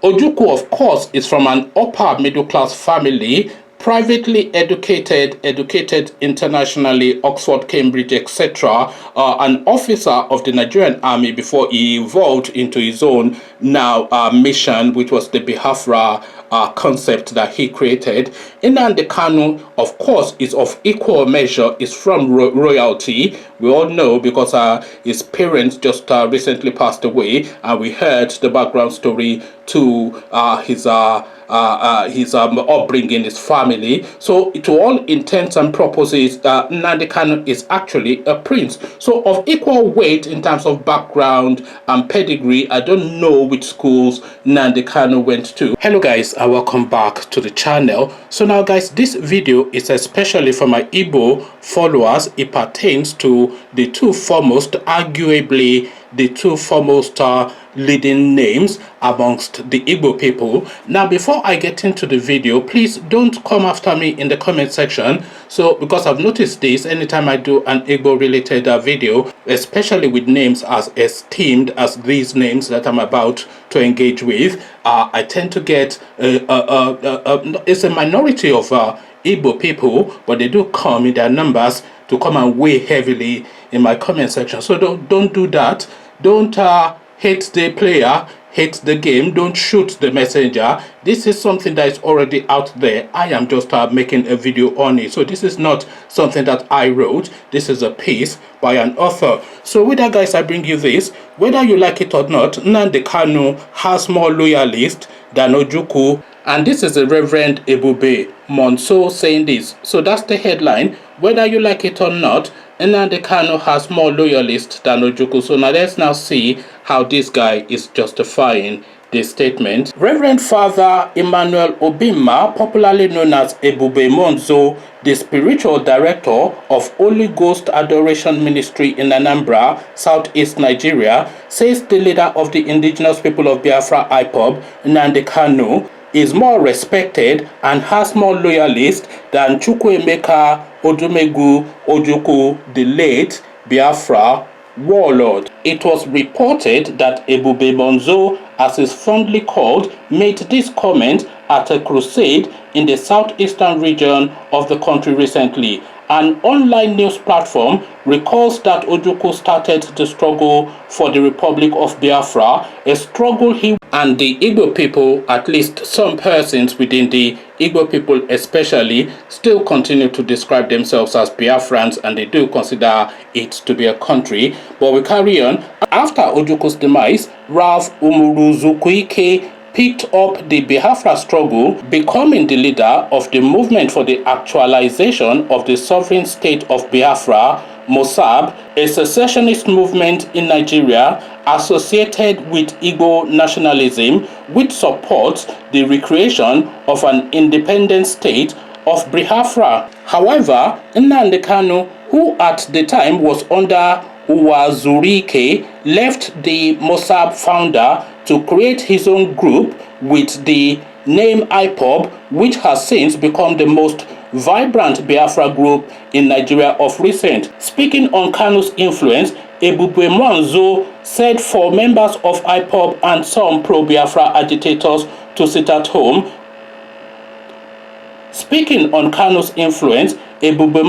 Ojukwu, of course, is from an upper middle class family, privately educated internationally, Oxford, Cambridge, etc., an officer of the Nigerian army before he evolved into his own now mission, which was the Biafra concept that he created. Nnamdi Kanu, of course, is of equal measure, is from royalty. We all know because his parents just recently passed away, and we heard the background story to his upbringing, his family. So to all intents and purposes, Nnamdi Kanu is actually a prince. So of equal weight in terms of background and pedigree. I don't know which schools Nnamdi Kanu went to. Hello guys, and welcome back to the channel. So now guys, this video is especially for my Igbo followers. It pertains to the two foremost, arguably the two foremost leading names amongst the Igbo people. Now before I get into the video, please don't come after me in the comment section. So because I've noticed this anytime I do an Igbo related video, especially with names as esteemed as these names that I'm about to engage with, I tend to get it's a minority of Igbo people, but they do come in their numbers to come and weigh heavily in my comment section. So don't do that. Don't hate the player, hate the game, don't shoot the messenger. This is something that is already out there. I am just making a video on it. So this is not something that I wrote. This is a piece by an author. So with that guys, I bring you this. Whether you like it or not, Nnamdi Kanu has more loyalists than Ojukwu. And this is the Reverend Ebube Muonso saying this. So that's the headline. Whether you like it or not, Nnamdi Kanu has more loyalists than Ojukwu. So now let's now see how this guy is justifying this statement. Reverend Father Emmanuel Obima, popularly known as Ebube Muonso, the spiritual director of Holy Ghost Adoration Ministry in Anambra, Southeast Nigeria, says the leader of the indigenous people of Biafra IPOB, Nnamdi Kanu, is more respected and has more loyalists than Chukwuemeka Odumegwu Ojukwu, the late Biafra warlord. It was reported that Ebube Muonso, as is fondly called, made this comment at a crusade in the southeastern region of the country recently. An online news platform recalls that Ojukwu started the struggle for the Republic of Biafra, a struggle he and the Igbo people, at least some persons within the Igbo people especially, still continue to describe themselves as Biafrans, and they do consider it to be a country. But we carry on. After Ojukwu's demise, Ralph Umuruzukuike picked up the Biafra struggle, becoming the leader of the movement for the actualization of the sovereign state of Biafra, Mossab, a secessionist movement in Nigeria associated with Igbo nationalism, which supports the recreation of an independent state of Biafra. However, Nnamdi Kanu, who at the time was under Uwazurike, left the Mossab founder to create his own group with the name IPOB, which has since become the most vibrant Biafra group in Nigeria of recent. Speaking on Kanu's influence, Ebube Muonso said for members of IPOB and some pro-Biafra agitators to sit at home. Speaking on Kanu's influence, Ebube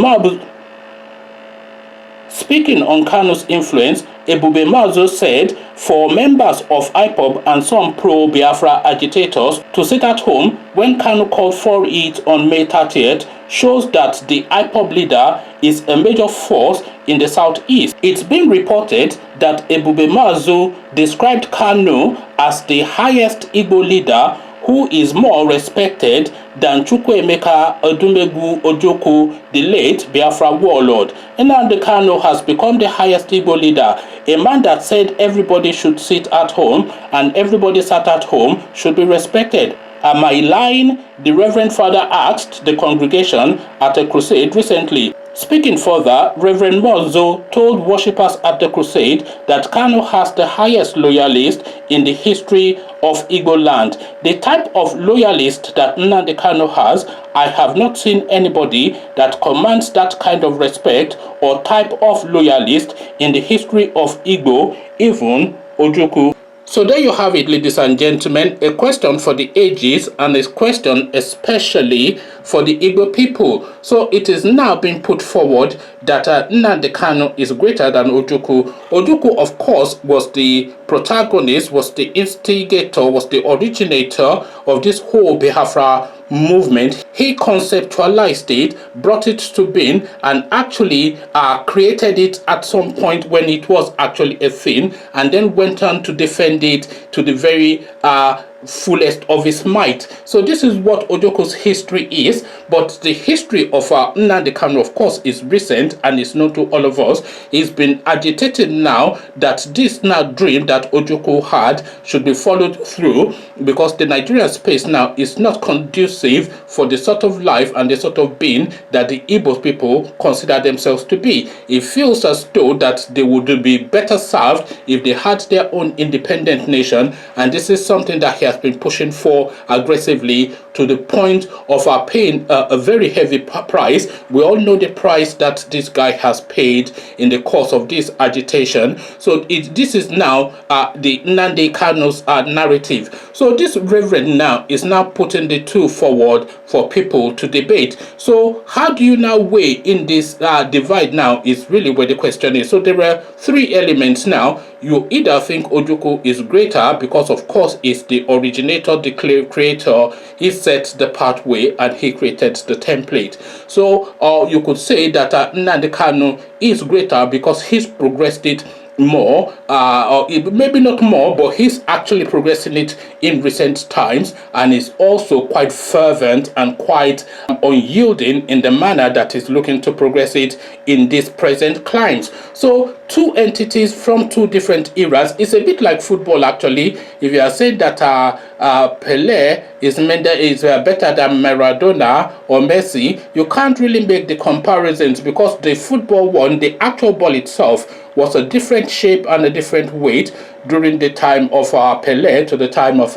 Muonso said for members of IPOB and some pro-Biafra agitators to sit at home when Kanu called for it on May 30th shows that the IPOB leader is a major force in the southeast. It's been reported that Ebube Muonso described Kanu as the highest Igbo leader who is more respected than Chukwuemeka Odumegwu Ojukwu, the late Biafra warlord. Nnamdi Kanu has become the highest Igbo leader, a man that said everybody should sit at home and everybody sat at home should be respected. Am I lying? The Reverend Father asked the congregation at a crusade recently. Speaking further, Reverend Muonso told worshippers at the crusade that Kanu has the highest loyalist in the history of Igbo land. The type of loyalist that Nnamdi Kanu has, I have not seen anybody that commands that kind of respect or type of loyalist in the history of Igbo, even Ojukwu. So there you have it, ladies and gentlemen, a question for the ages and a question especially for the Igbo people. So it is now being put forward that Nnamdi Kanu is greater than Ojukwu. Ojukwu, of course, was the protagonist, was the instigator, was the originator of this whole Biafra movement. He conceptualized it, brought it to being, and actually created it at some point when it was actually a thing, and then went on to defend it to the very fullest of his might. So this is what Ojukwu's history is, but the history of Nnamdi Kanu, of course, is recent and is known to all of us. He's been agitated now that this now dream that Ojukwu had should be followed through, because the Nigerian space now is not conducive for the sort of life and the sort of being that the Igbo people consider themselves to be. It feels as though that they would be better served if they had their own independent nation, and this is something that he has been pushing for aggressively, to the point of paying a very heavy price. We all know the price that this guy has paid in the course of this agitation. So this is now the Nnamdi Kanu's narrative. So this reverend now is now putting the two forward for people to debate. So how do you now weigh in this divide now is really where the question is. So there are three elements now. You either think Ojukwu is greater because, of course, it's the originator, the creator. He set the pathway and he created the template. So you could say that Nnamdi Kanu is greater because he's progressed it more, or maybe not more, but he's actually progressing it in recent times, and is also quite fervent and quite unyielding in the manner that he's looking to progress it in this present climes. So two entities from two different eras. It's a bit like football, actually. If you are saying that Pelé is better than Maradona or Messi, you can't really make the comparisons, because the football one, the actual ball itself, was a different shape and a different weight during the time of Pelé to the time of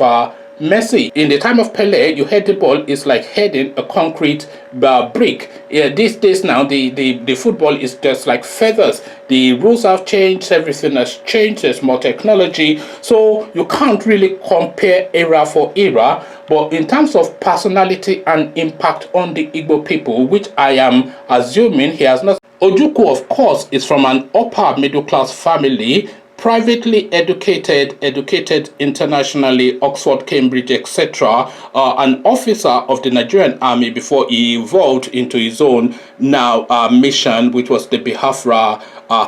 Messi. In the time of Pelé, you head the ball is like heading a concrete brick. These days now, the football is just like feathers. The rules have changed, everything has changed, there's more technology. So you can't really compare era for era. But in terms of personality and impact on the Igbo people, which I am assuming he has not. Ojukwu, of course, is from an upper middle class family, privately educated internationally, Oxford, Cambridge, etc., an officer of the Nigerian army before he evolved into his own now mission, which was the Biafra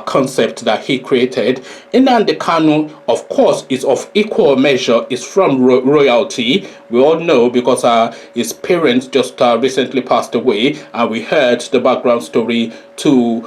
concept that he created. Nnamdi Kanu, of course, is of equal measure, is from royalty. We all know, because his parents just recently passed away, and we heard the background story to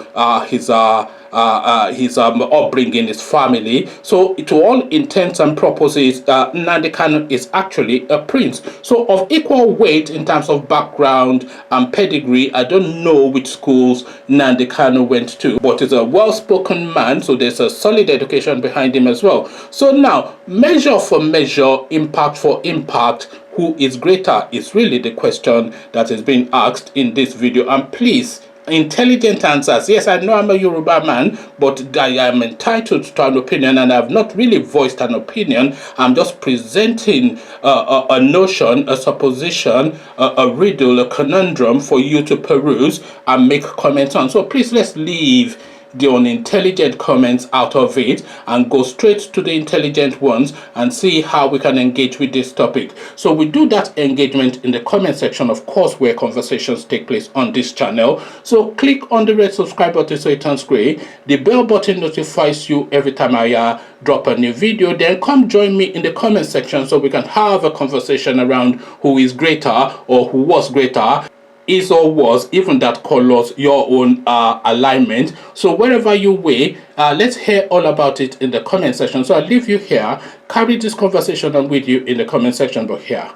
his upbringing, his family. So to all intents and purposes, Nnamdi Kanu is actually a prince. So of equal weight in terms of background and pedigree. I don't know which schools Nnamdi Kanu went to, but he's a well-spoken man, so there's a solid education behind him as well. So now, measure for measure, impact for impact, who is greater is really the question that is being asked in this video. And please, intelligent answers. Yes, I know I'm a Yoruba man, but I am entitled to an opinion, and I have not really voiced an opinion. I'm just presenting a notion, a supposition, a riddle, a conundrum for you to peruse and make comments on. So please, let's leave the unintelligent comments out of it and go straight to the intelligent ones and see how we can engage with this topic. So we do that engagement in the comment section, of course, where conversations take place on this channel. So click on the red subscribe button so it turns gray. The bell button notifies you every time I drop a new video. Then come join me in the comment section so we can have a conversation around who is greater or who was greater, is or was, even that colors your own alignment. So wherever you weigh, let's hear all about it in the comment section. So I'll leave you here, carry this conversation on with you in the comment section, but here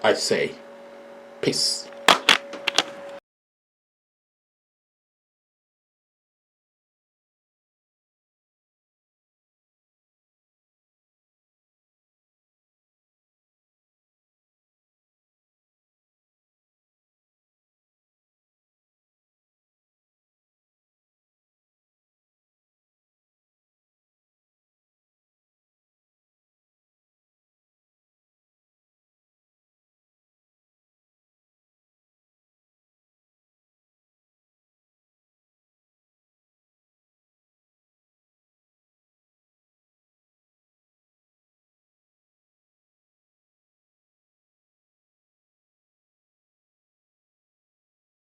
I say peace.